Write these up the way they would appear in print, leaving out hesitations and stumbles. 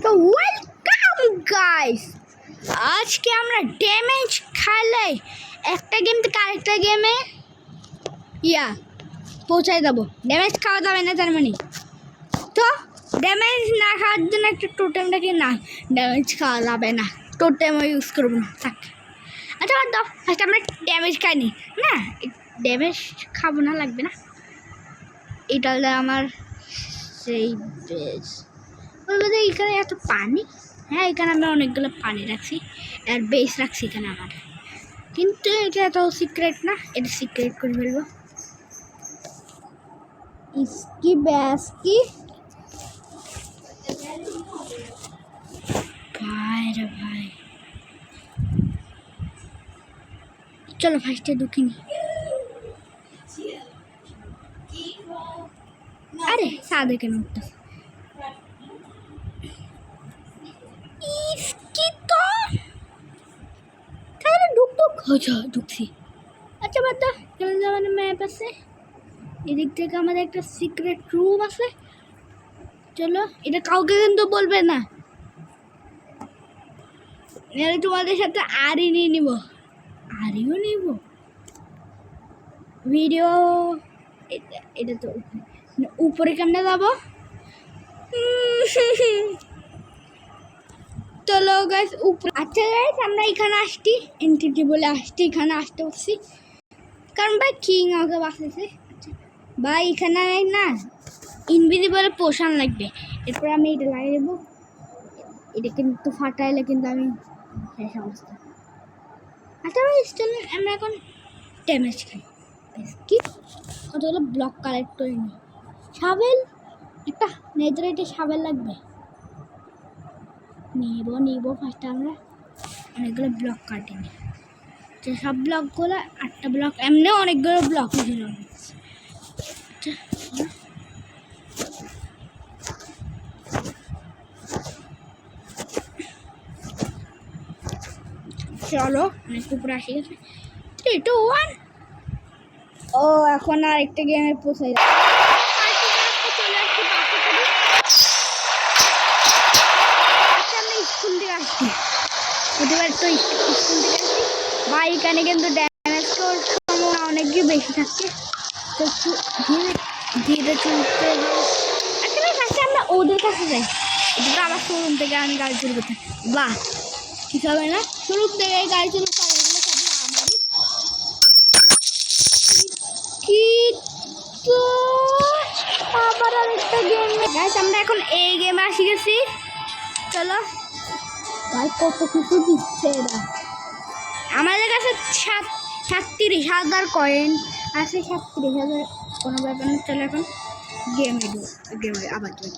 তো welcome guys, আজকে আমরা ড্যামেজ খেলে একটা গেম থেকে আরেকটা গেমে পৌঁছায় যাবো। ড্যামেজ খাওয়া যাবে না তার মানে, তো ড্যামেজ না খাওয়ার জন্য একটা টোটেমটাকে না, ড্যামেজ খাওয়া যাবে না, টোটেম ইউজ করবো না থাক। আচ্ছা বাদ দাও, ফার্স্ট আমরা ড্যামেজ খাইনি না, ড্যামেজ খাবো না, লাগবে না। এটা হলো আমার সেই বেশ বলবো যে এখানে এত পানি, হ্যাঁ এখানে আমরা অনেকগুলো পানি রাখছি আর বেস রাখছি এখানে আমার, কিন্তু এটা এত সিক্রেট না, এটা সিক্রেট করে ফেলবো। इसकी बैस की भाई रे भाई, चलो फर्स्ट दुखी अरे सादे के नोट इसकी तो थारे दुख दुख हो जा दुख सी। अच्छा बता चल जमाने में पास से এদিক থেকে আমাদের একটা সিক্রেট রুম আছে, চলো এটা কাউকে কিন্তু বলবে না, নাহলে তোমাদের সাথে আরই নিয়ে নিব, আরইও নিব ভিডিও। এটা তো উপরে কেমনে যাব, চলো গাইস উপরে। আচ্ছা গাইস আমরা এখানে আসছি, এন্টিটি বলে আসছি, এখানে আসতে পারছি কারণ ভাই কিং আমাকে বাঁচাইছে। ভাই এখানে না ইনভিজিবল পোশন লাগবে, এরপর আমি এটা লাগিয়ে দেবো, এটা কিন্তু ফাটাইলে কিন্তু আমি শেষ অবস্থা। আচ্ছা ভাই চলো আমরা এখন ড্যামেজ খাই। কি কতগুলো ব্লক কালেক্ট করে নিই, শাবেল একটা নেদারাইটে শাবেল লাগবে, নিব ফার্স্টে আমরা অনেকগুলো ব্লক কাটি নিই, যে সব ব্লকগুলো 8টা ব্লক, এমনি অনেকগুলো ব্লক ছিল। চলো অনেক উপরে আসি গেছে, 3, 2, 1। ও এখন আর একটা গেমে পৌঁছাই স্কুল থেকে আসছি, প্রতিবার তো স্কুল থেকে আসছি ভাই, এখানে কিন্তু ড্যামেজ সম্ভাবনা অনেকই বেশি থাকছে, তো একটু ধীরে ধীরে চলতে হবে। আচ্ছা ভাই ফার্স্টে আমরা ওদের কাছে যাই, এটা তো আমার শোরুম থেকে আমি গাড়ি চুরি করতে, বাহ কিছু হবে না, শোরুম থেকে গাড়ি চুরি করাগুলো সবই আমারই। কিন্তু আবার আরেকটা গেম গাইস, আমরা এখন এই গেমে আসি গেছি, চলো ভাই কত কিছু দিচ্ছে এরা আমাদের কাছে। 37,000 কয়েন আছে, 37,000 কোনো ব্যাপার না। চলো এখন গেমে আবার গেম,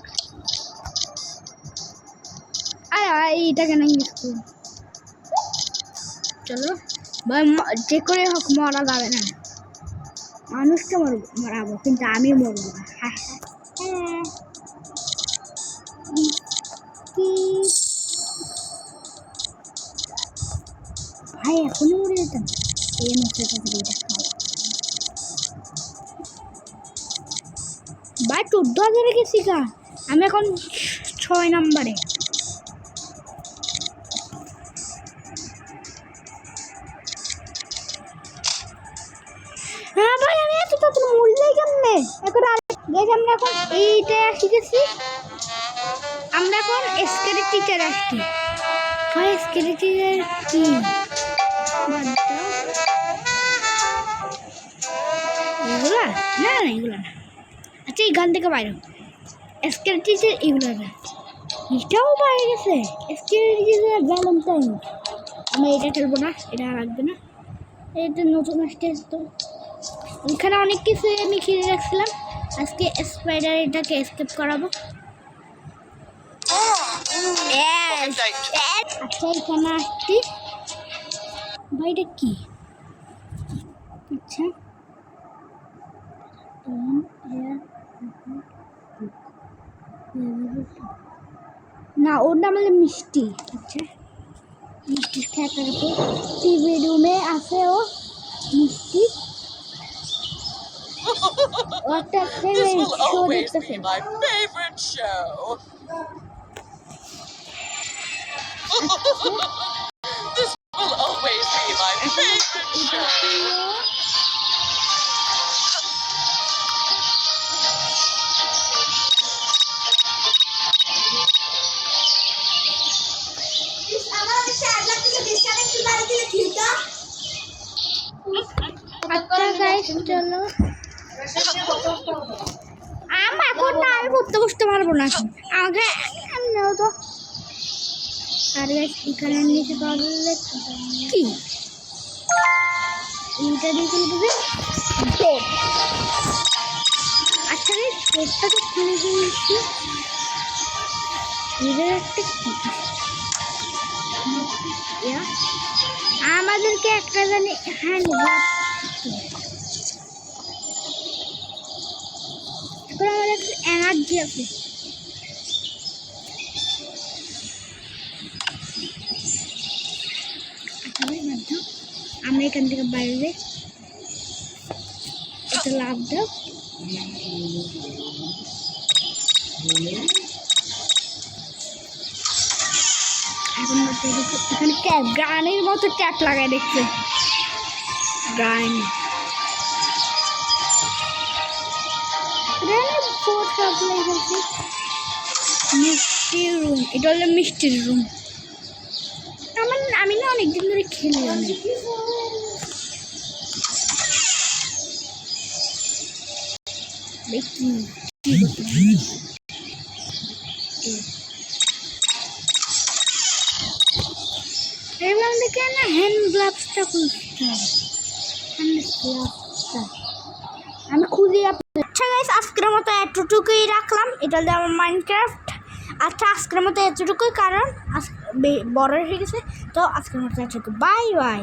এইটা কেন ইউজ করুন, চলো ভাই যে করে হোক মরা যাবে না, মানুষকে মরাবো কিন্তু আমি মরবো না। ভাই এখনই মরে যেতাম, এই মশার কাছে এটা খাও ভাই। 14,000 গেছি গা, আমি এখন 6 নম্বরে। হ্যাঁ ভাই আমি এত তাড়াতাড়ি মরে যাই কেমনে, এখন আমরা এখন এইটাই আসি গেছি, আমরা এখন স্কেলেট টিচার আসছি ভাই। স্কেলেট টিচার কি এগুলা না, এগুলো না। আচ্ছা এই গান থেকে বাইরে স্কেলেট টিচার এগুলো না, এটাও বাইরে গেছে স্কেলেট টিচার ভ্যালেন্টাইন। আমরা এটা খেলবো না, এটা রাখবে না, এটা নতুন আসতে তো এখানে অনেক কিছু আমি কিনে রাখছিলাম, আজকে স্পাইডার এটাকে এসকেপ করাবো। আচ্ছা এখানে আসছি ভাই, এটা কি? আচ্ছা না ওর নাম হলো মিষ্টি। আচ্ছা মিষ্টির খেতার টিভি রুমে আছে ও মিষ্টি, একটা শো দেখতেছে। This will always be my favorite এটা show. ছিল আচ্ছা গাইস চলো এখন না আমি পড়তে বসতে পারবো না আগে এমনিও তো আর গাইস এখানে নিচে পারলে কি এইটা দিয়ে চলবে ডট আচ্ছা গাইস ডটটা তো খুলে দিয়েছি এদের একটা আমাদেরকে একটা জানি হ্যান্ড গ্লাভস এখন আমাদের এনার্জি আছে আমরা এখান থেকে বাইরে এটা লাভ দাও এখন এখানে ক্যাপ গানের মতো ক্যাপ লাগায় দেখছে গান মিষ্টি রুম এটা হলো মিষ্টির রুম আমি না অনেকদিন ধরে খেলি অনেক দেখি এবার দেখে না হ্যান্ড গ্লাভসটা খুঁজতে হবে হ্যান্ড গ্লাভসটা আমি খুঁজে আচ্ছা গাইস আজকের মতো এতটুকুই রাখলাম এটা হলো আমার মাইনক্রাফট আচ্ছা আজকের মতো এতটুকুই কারণ বড় হয়ে গেছে তো আজকের মতো এতটুকু বাই বাই